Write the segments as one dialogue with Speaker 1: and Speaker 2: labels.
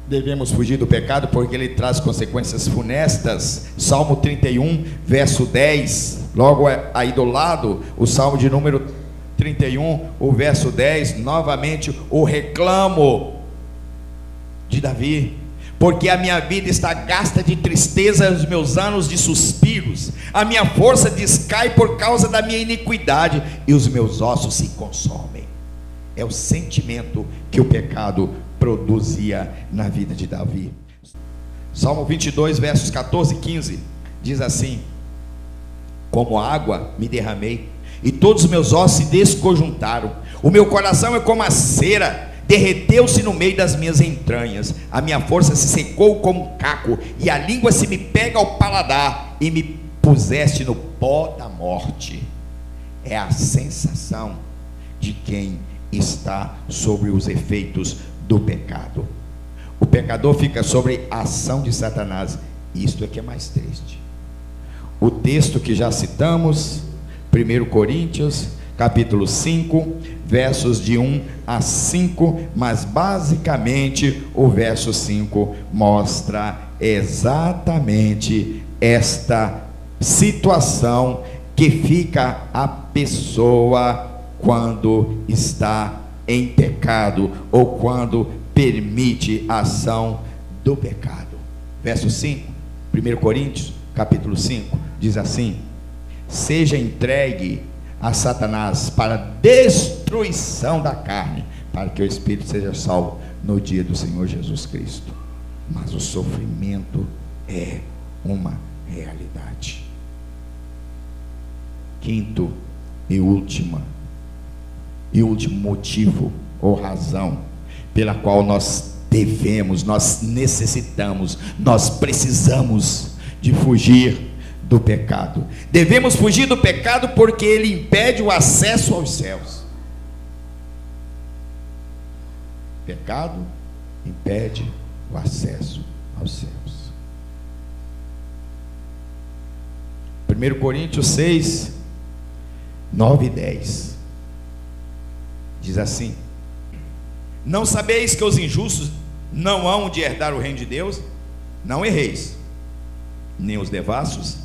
Speaker 1: Devemos fugir do pecado porque ele traz consequências funestas. Salmo 31, verso 10. Logo aí do lado, o Salmo de número 31, o verso 10. Novamente o reclamo de Davi: porque a minha vida está gasta de tristeza, os meus anos de suspiros, a minha força descai por causa da minha iniquidade, e os meus ossos se consomem. É o sentimento que o pecado produzia na vida de Davi. Salmo 22, versos 14 e 15, diz assim: como água me derramei, e todos os meus ossos se desconjuntaram, o meu coração é como a cera, derreteu-se no meio das minhas entranhas, a minha força se secou como um caco, e a língua se me pega ao paladar, e me puseste no pó da morte. É a sensação de quem está sobre os efeitos do pecado. O pecador fica sobre a ação de Satanás. Isto é que é mais triste. O texto que já citamos, 1 Coríntios capítulo 5, versos de 1 a 5, mas basicamente o verso 5 mostra exatamente esta situação que fica a pessoa quando está em pecado, ou quando permite a ação do pecado. Verso 5, 1 Coríntios capítulo 5, diz assim: seja entregue a Satanás para destruição da carne, para que o espírito seja salvo no dia do Senhor Jesus Cristo. Mas o sofrimento é uma realidade. Quinto e último motivo ou razão pela qual nós devemos, nós necessitamos, nós precisamos de fugir do pecado. Devemos fugir do pecado porque ele impede o acesso aos céus. Pecado impede o acesso aos céus. 1 Coríntios 6, 9 e 10 diz assim: não sabeis que os injustos não hão de herdar o reino de Deus? Não erreis, nem os devassos,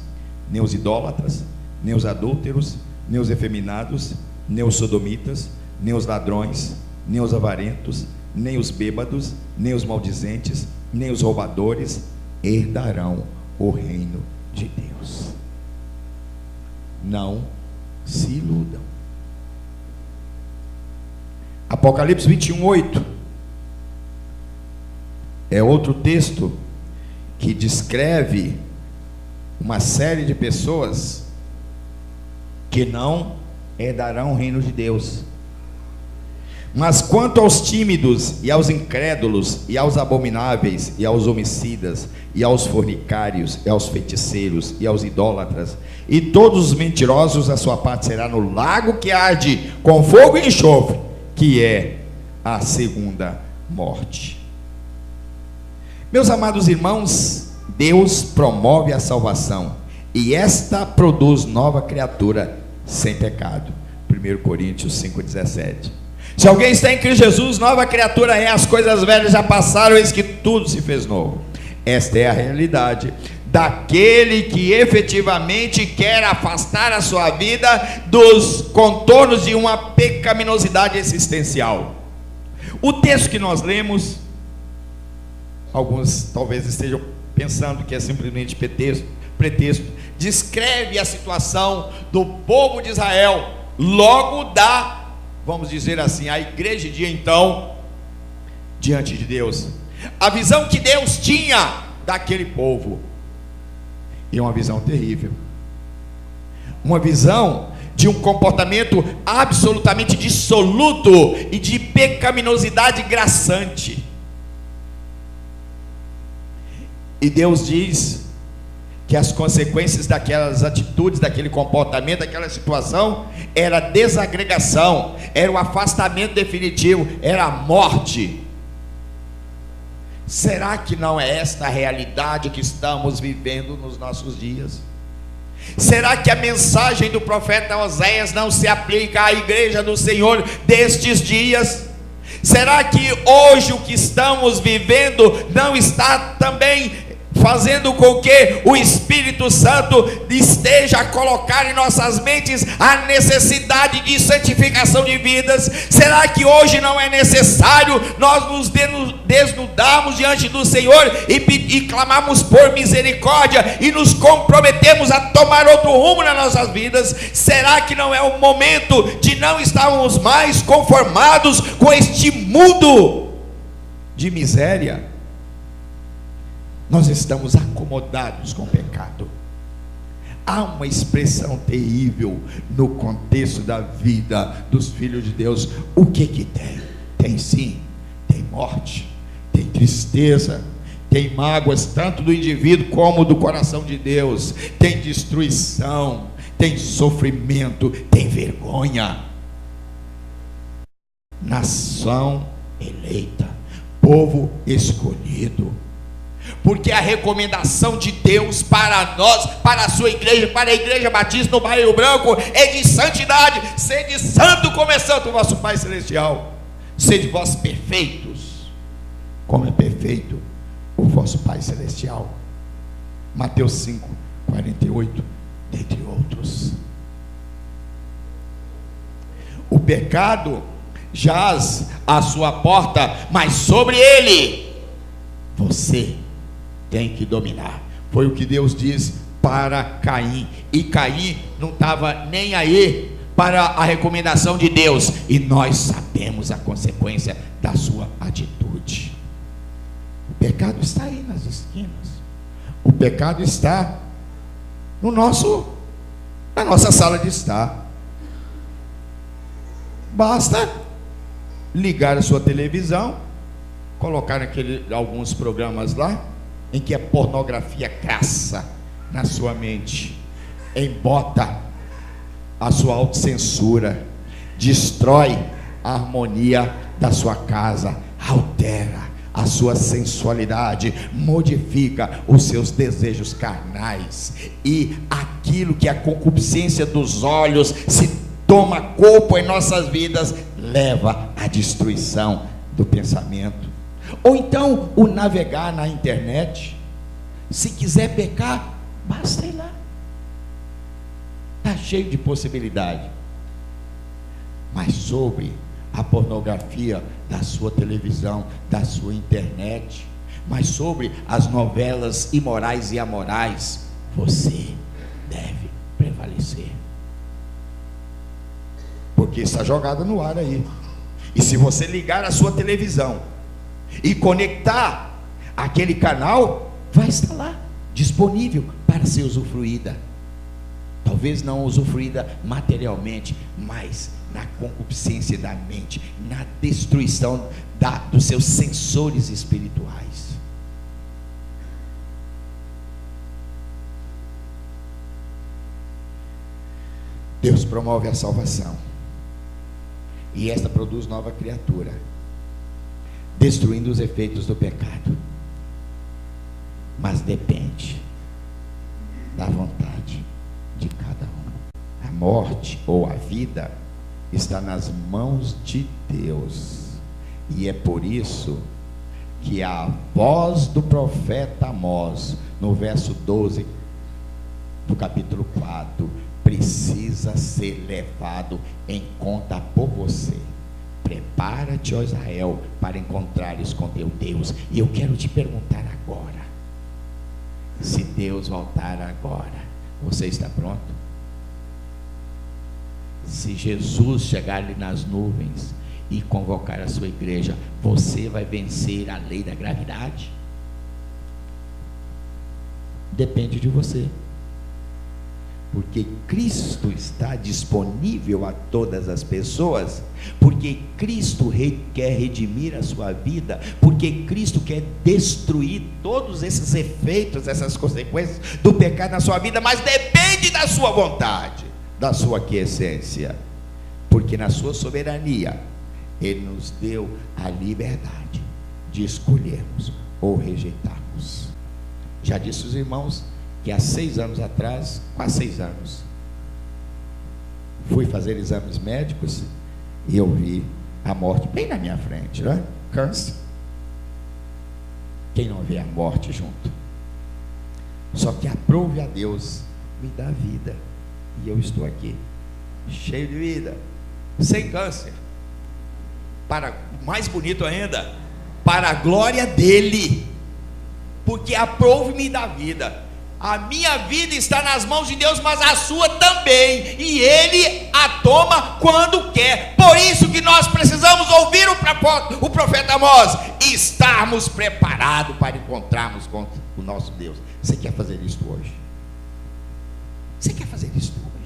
Speaker 1: nem os idólatras, nem os adúlteros, nem os efeminados, nem os sodomitas, nem os ladrões, nem os avarentos, nem os bêbados, nem os maldizentes, nem os roubadores herdarão o reino de Deus. Não se iludam. Apocalipse 21, 8 é outro texto que descreve uma série de pessoas que não herdarão o reino de Deus. Mas quanto aos tímidos, e aos incrédulos, e aos abomináveis, e aos homicidas, e aos fornicários, e aos feiticeiros, e aos idólatras, e todos os mentirosos, a sua parte será no lago que arde com fogo e enxofre, que é a segunda morte. Meus amados irmãos, Deus promove a salvação, e esta produz nova criatura sem pecado. 1 Coríntios 5,17. Se alguém está em Cristo Jesus, nova criatura é, as coisas velhas já passaram, eis que tudo se fez novo. Esta é a realidade daquele que efetivamente quer afastar a sua vida dos contornos de uma pecaminosidade existencial. O texto que nós lemos, alguns talvez estejam pensando que é simplesmente pretexto, descreve a situação do povo de Israel, logo dá, vamos dizer assim, a igreja de então, diante de Deus, a visão que Deus tinha daquele povo. E é uma visão terrível, uma visão de um comportamento absolutamente dissoluto e de pecaminosidade graçante. E Deus diz que as consequências daquelas atitudes, daquele comportamento, daquela situação, era a desagregação, era o afastamento definitivo, era a morte. Será que não é esta a realidade que estamos vivendo nos nossos dias? Será que a mensagem do profeta Oséias não se aplica à igreja do Senhor destes dias? Será que hoje o que estamos vivendo não está também fazendo com que o Espírito Santo esteja a colocar em nossas mentes a necessidade de santificação de vidas? Será que hoje não é necessário nós nos desnudarmos diante do Senhor e clamarmos por misericórdia e nos comprometemos a tomar outro rumo nas nossas vidas? Será que não é o momento de não estarmos mais conformados com este mundo de miséria? Nós estamos acomodados com o pecado. Há uma expressão terrível no contexto da vida dos filhos de Deus. O que tem? Tem sim, tem morte, tem tristeza, tem mágoas tanto do indivíduo como do coração de Deus, tem destruição, tem sofrimento, tem vergonha. Nação eleita, povo escolhido. Porque a recomendação de Deus para nós, para a sua igreja, para a igreja batista no Bairro Branco, é de santidade. Sede santo como é santo o vosso Pai Celestial. Sede vós perfeitos, como é perfeito o vosso Pai Celestial. Mateus 5, 48, dentre outros. O pecado jaz à sua porta, mas sobre ele você tem que dominar. Foi o que Deus diz para Caim. E Caim não estava nem aí para a recomendação de Deus. E nós sabemos a consequência da sua atitude. O pecado está aí nas esquinas. O pecado está na nossa sala de estar. Basta ligar a sua televisão, colocar alguns programas lá, em que a pornografia caça na sua mente, embota a sua autocensura, destrói a harmonia da sua casa, altera a sua sensualidade, modifica os seus desejos carnais, e aquilo que é a concupiscência dos olhos se toma corpo em nossas vidas, leva à destruição do pensamento. Ou então o navegar na internet. Se quiser pecar, basta ir lá, está cheio de possibilidade. Mas sobre a pornografia da sua televisão, da sua internet, mas sobre as novelas imorais e amorais, você deve prevalecer, porque está jogada no ar aí. E se você ligar a sua televisão e conectar aquele canal, vai estar lá, disponível para ser usufruída. Talvez não usufruída materialmente, mas na concupiscência da mente, na destruição dos seus sensores espirituais. Deus promove a salvação, e esta produz nova criatura, destruindo os efeitos do pecado. Mas depende da vontade de cada um. A morte ou a vida está nas mãos de Deus, e é por isso que a voz do profeta Amós, no verso 12 do capítulo 4, precisa ser levado em conta por você. Prepara-te, ó Israel, para encontrares com teu Deus. E eu quero te perguntar agora: se Deus voltar agora, você está pronto? Se Jesus chegar ali nas nuvens e convocar a sua igreja, você vai vencer a lei da gravidade? Depende de você. Porque Cristo está disponível a todas as pessoas, porque Cristo quer redimir a sua vida, porque Cristo quer destruir todos esses efeitos, essas consequências do pecado na sua vida, mas depende da sua vontade, da sua aquiescência, porque na sua soberania Ele nos deu a liberdade de escolhermos ou rejeitarmos. Já disse os irmãos que há 6 anos atrás, quase 6 anos, fui fazer exames médicos e eu vi a morte bem na minha frente, né? Câncer. Quem não vê a morte junto? Só que aprove a Deus me dá vida, e eu estou aqui, cheio de vida, sem câncer. Para mais bonito ainda, para a glória dele, porque aprove-me da vida. A minha vida está nas mãos de Deus, mas a sua também, e Ele a toma quando quer. Por isso que nós precisamos ouvir o profeta Amós, e estarmos preparados para encontrarmos com o nosso Deus. Você quer fazer isso hoje? Você quer fazer isso hoje?